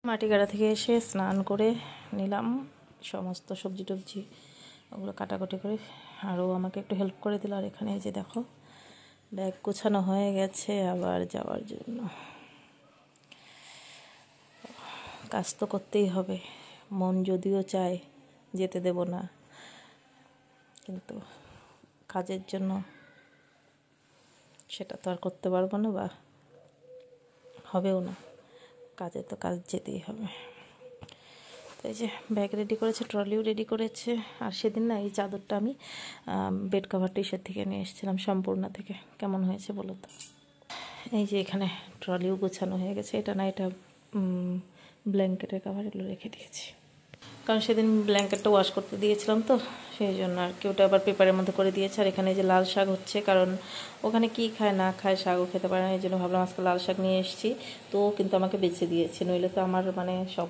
মাটিগাড়া থেকে এসে স্নান করে নিলাম, সমস্ত সবজি টবজি ওগুলো কাটাকুটি করে, আরও আমাকে একটু হেল্প করে দিল। আর এখানে এই যে দেখো ব্যাগ গোছানো হয়ে গেছে আবার যাওয়ার জন্য। কাজ তো করতেই হবে, মন যদিও চায় যেতে দেব না, কিন্তু কাজের জন্য সেটা তো আর করতে পারবো না বা হবেও না। কাজে তো কাজ যেতেই হবে। তো এই যে ব্যাগ রেডি করেছে, ট্রলিও রেডি করেছে। আর সেদিন না এই চাদরটা আমি বেড কাভার টিশার্ট থেকে নিয়ে এসেছিলাম সম্পূর্ণা থেকে। কেমন হয়েছে বলো তো। এই যে এখানে ট্রলিও গোছানো হয়ে গেছে। এটা না, এটা ব্ল্যাঙ্কেটের কাভার, এগুলো রেখে দিয়েছি, কারণ সেদিন ব্ল্যাঙ্কেটটা ওয়াশ করতে দিয়েছিলাম তো সেই জন্য আর কি। ওটা আবার পেপারের মধ্যে করে দিয়েছে। আর এখানে যে লাল শাক হচ্ছে, কারণ ওখানে কি খায় না খায়, শাকও খেতে পারে না, এই জন্য ভাবলাম আজকে লাল শাক নিয়ে এসেছি। তো কিন্তু আমাকে বেছে দিয়েছে, নইলে তো আমার মানে সব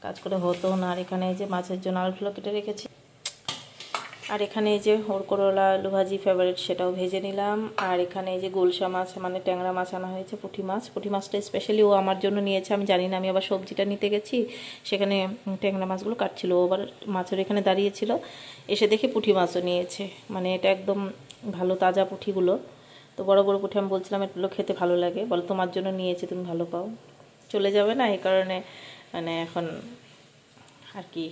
কাজ করে হতো না। আর এখানে এই যে মাছের জন্য আলুগুলো কেটে রেখেছি। আর এখানে এই যে ওর করলা আলু ভাজি ফেভারিট, সেটাও ভেজে নিলাম। আর এখানে এই যে গোলসা মাছ মানে ট্যাংরা মাছ আনা হয়েছে, পুঁটি মাছ। পুঁটি মাছটা স্পেশালি ও আমার জন্য নিয়েছে, আমি জানি না। আমি আবার সবজিটা নিতে গেছি, সেখানে ট্যাংরা মাছগুলো কাটছিল, ও আবার মাছের এখানে দাঁড়িয়েছিল, এসে দেখে পুঁটি মাছও নিয়েছে। মানে এটা একদম ভালো তাজা পুঁটিগুলো, তো বড় বড় পুঁটি। আমি বলছিলাম এগুলো খেতে ভালো লাগে, বলো তোমার জন্য নিয়েছে, তুমি ভালো পাও, চলে যাবে না, এই কারণে মানে এখন আর কি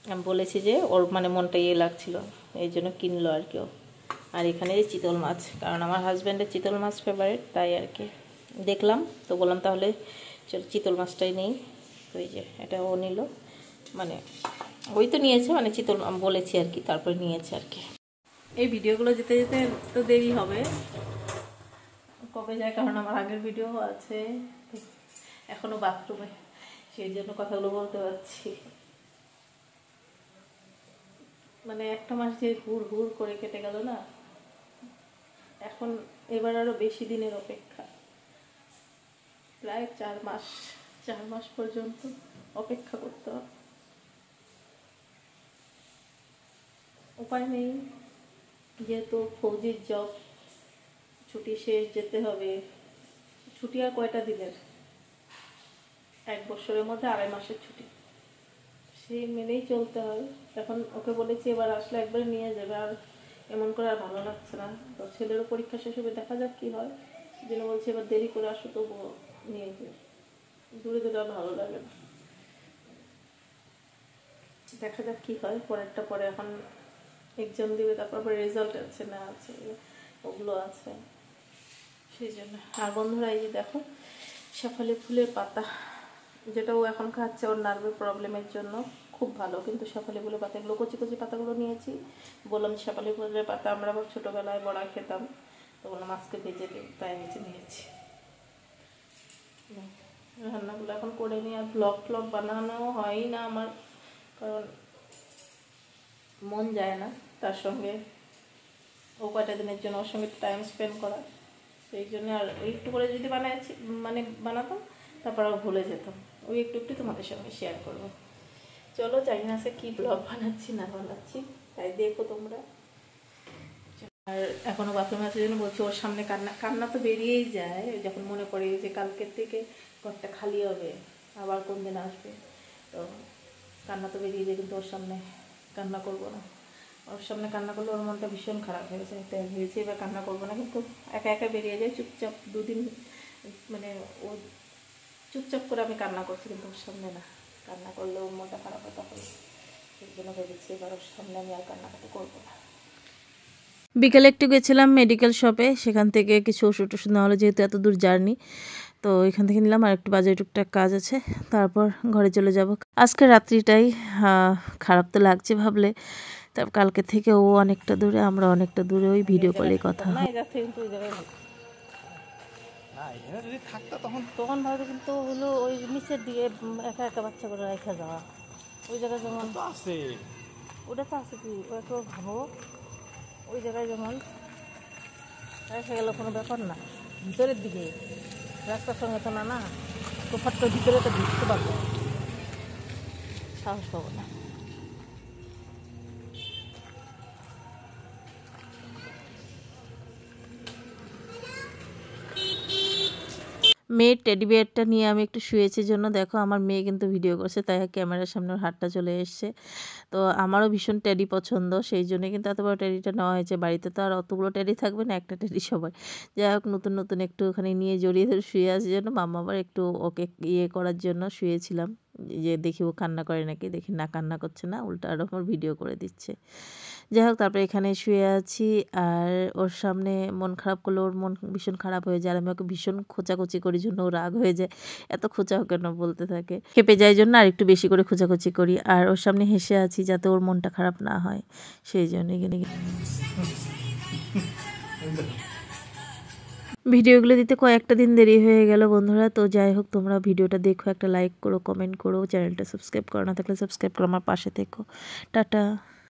আমি বলেছি যে ওর মানে মনটা ইয়ে লাগছিল, এই জন্য কিনলো আর কেউ। আর এখানে যে চিতল মাছ, কারণ আমার হাজব্যান্ডের চিতল মাছ ফেভারিট, তাই আর কি দেখলাম, তো বললাম তাহলে চল চিতল মাছটাই নেই। তো এই যে এটা ও নিল, মানে ওই তো নিয়েছে, মানে চিতল বলেছি আর কি, তারপরে নিয়েছে আর কি। এই ভিডিওগুলো যেতে যেতে তো দেরি হবে, কবে যায়, কারণ আমার আগের ভিডিও আছে এখনো বাথরুমে, সেই জন্য কথাগুলো বলতে পারছি। মানে একটা মাস যে হুড় হুড় করে কেটে গেল না, এখন এবার আরো বেশি দিনের অপেক্ষা, প্রায় 4 মাস পর্যন্ত অপেক্ষা করতে হবে। উপায় নেই, যেহেতু ফৌজির জব, ছুটি শেষ, যেতে হবে। ছুটি আর কয়টা দিনের, 1 বছরের মধ্যে 2.5 মাসের ছুটি, সেই মেনেই চলতে হয়। এখন ওকে বলেছি এবার আসলে একবার নিয়ে যাবে, আর এমন করে আর ভালো লাগছে না। তো ছেলেরও পরীক্ষা শেষ হবে, দেখা যাক কী হয়। যেন বলছি এবার দেরি করে আসো, তবু নিয়ে যাবে, দূরে দূরে আর ভালো লাগে না। দেখা যাক কী হয়, পরেরটা পরে। এখন এক্সাম দিবে, তারপর রেজাল্ট আছে না আছে, ওগুলো আছে, সেই জন্য। আর বন্ধুরা এই যে দেখো শেফালি ফুলের পাতা, যেটা ও এখন খাচ্ছে ওর নার্ভের প্রবলেমের জন্য, খুব ভালো। কিন্তু শেফালি ফুলের পাতাগুলো, কচি কচি পাতাগুলো নিয়েছি। বললাম শেফালি ফুলের পাতা আমরা আবার ছোটোবেলায় বড়া খেতাম, তো বললাম আজকে ভেজে দিই, তাই নিয়েছি। রান্নাগুলো এখন করে নিই। আর ব্লগ বানানো হয় না আমার, কারণ মন যায় না তার সঙ্গে ও কয়টা দিনের জন্য ওর সঙ্গে টাইম স্পেন্ড করা, সেই জন্য। আর একটু করে যদি বানাতাম, তারপর আর ভুলে যেতাম, ওই একটু একটু তোমাদের সঙ্গে শেয়ার করবো। চলো, জানি না সে কী ব্লগ বানাচ্ছি না বানাচ্ছি, তাই দেখো তোমরা। আর এখনও বাথরুমে আছে জন্য বলছি, ওর সামনে কান্না তো বেরিয়েই যায় যখন মনে পড়ে যে কালকের থেকে ঘরটা খালি হবে, আবার কোন দিন আসবে, তো কান্না তো বেরিয়ে যায়। কিন্তু ওর সামনে কান্না করবো না, ওর সামনে কান্না করলে ওর মনটা ভীষণ খারাপ হয়ে যায়, তাই ভেবেছি এবার কান্না করবো না। কিন্তু একা একা বেরিয়ে যায় চুপচাপ, 2 দিন মানে ও চুপচাপ করে আমি কান্না করছি, কিন্তু ওর সামনে না, কান্না করলে ওর মনটা খারাপ হয় তখন। সেই জন্য ভেবেছি এবার ওর সামনে আমি আর কান্নাকাটি করবো না। বিকেলে একটু গেছিলাম মেডিকেল শপে, সেখান থেকে কিছু ওষুধ টষুধ নেওয়া হলো, যেহেতু এত দূর জার্নি, তো এখান থেকে নিলাম। আর একটু বাজারে টুকটাক কাজ আছে, তারপর ঘরে চলে যাব। আজকে রাত্রিটাই খারাপ তো লাগছে ভাবলে, তারপর কালকে থেকে ও অনেকটা দূরে, আমরা অনেকটা দূরে, ওই ভিডিও কলে কথা হয়। তখন ভাবো, কিন্তু হলো ওই নিচের দিকে একা একা বাচ্চা করে রেখে যাওয়া, ওই জায়গায় যেমন আছে, ওটা তো আছে কি, ওটা তো ভাবো ওই জায়গায় যেমন রেখে গেল কোনো ব্যাপার না, ভিতরের দিকে রাস্তার সঙ্গে তো না, না তো ফট ভিতরে তো ঢুকতে পারবো, সাহস পাবো না। মেয়ের টেডি বিয়ারটা নিয়ে আমি একটু শুয়েছি জন্য দেখো আমার মেয়ে কিন্তু ভিডিও করছে, তাই ক্যামেরার সামনে ওর হাতটা চলে এসছে। তো আমারও ভীষণ টেডি পছন্দ, সেই জন্য কিন্তু এত বড় টেডিটা নেওয়া হয়েছে। বাড়িতে তো আর অতগুলো টেডি থাকবে না, একটা টেডি সবার। যাই হোক নতুন নতুন একটুখানি নিয়ে জড়িয়ে ধরে শুয়ে আসার জন্য মাম্মা আবার একটু ওকে ইয়ে করার জন্য শুয়েছিলাম, যে দেখি ও কান্না করে নাকি। দেখি না, কান্না করছে না, উল্টা আরও আমার ভিডিও করে দিচ্ছে। যাই হোক তারপরে এখানে শুয়ে আছি, আর ওর সামনে মন খারাপ করলে ওর মন ভীষণ খারাপ হয়ে যায়, আর আমি ওকে ভীষণ খোঁচাখুচি করি জন্য ও রাগ হয়ে যায়, এত খোঁচাও কেন বলতে থাকে। খেপে যায় জন্য আর একটু বেশি করে খোঁচাখুচি করি, আর ওর সামনে হেসে আছি যাতে ওর মনটা খারাপ না হয়, সেই জন্য ভিডিওগুলো দিতে কয়েকটা দিন দেরি হয়ে গেল বন্ধুরা। তো যাই হোক তোমরা ভিডিওটা দেখো, একটা লাইক করো, কমেন্ট করো, চ্যানেলটা সাবস্ক্রাইব করো না থাকলে সাবস্ক্রাইব করো, আমার পাশে থেকো। টাটা।